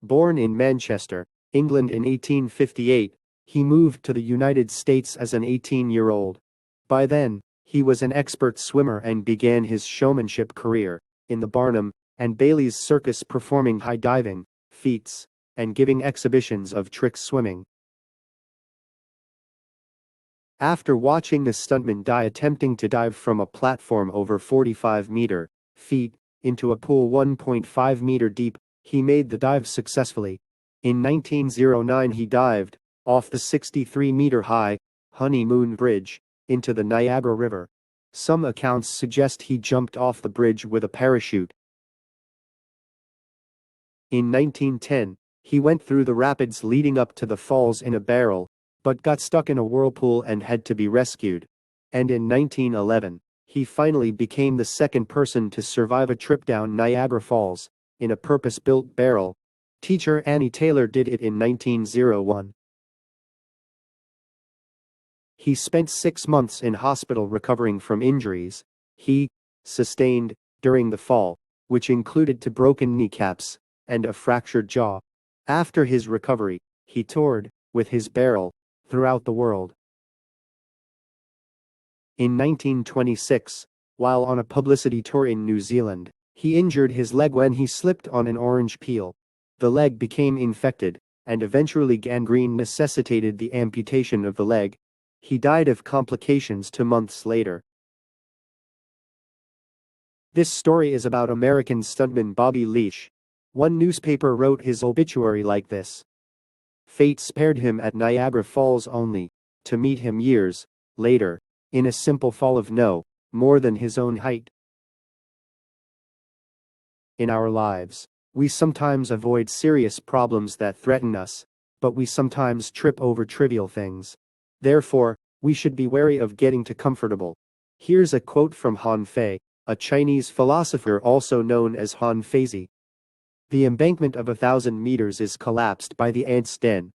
Born in Manchester, England in 1858, he moved to the United States as an 18-year-old. By then, he was an expert swimmer and began his showmanship career in the Barnum and Bailey's Circus, performing high diving feats and giving exhibitions of trick swimming. After watching the stuntman die attempting to dive from a platform over 45 feet into a pool 1.5 meter deep, he made the dive successfully. In 1909 he dived off the 63-meter-high Honeymoon Bridge into the Niagara River. Some accounts suggest he jumped off the bridge with a parachute. In 1910, he went through the rapids leading up to the falls in a barrel, but got stuck in a whirlpool and had to be rescued. And in 1911, he finally became the second person to survive a trip down Niagara Falls in a purpose-built barrel. Teacher Annie Taylor did it in 1901. He spent 6 months in hospital recovering from injuries he sustained during the fall, which included 2 broken kneecaps and a fractured jaw. After his recovery, he toured with his barrel throughout the world. In 1926, while on a publicity tour in New Zealand, he injured his leg when he slipped on an orange peel. The leg became infected, and eventually gangrene necessitated the amputation of the leg. He died of complications 2 months later. This story is about American stuntman Bobby Leach. One newspaper wrote his obituary like this: "Fate spared him at Niagara Falls only to meet him years later in a simple fall of no more than his own height." In our lives, we sometimes avoid serious problems that threaten us, but we sometimes trip over trivial things. Therefore, we should be wary of getting too comfortable. Here's a quote from Han Fei, a Chinese philosopher also known as Han Fei Zi. "The embankment of 1,000 meters is collapsed by the ants' den.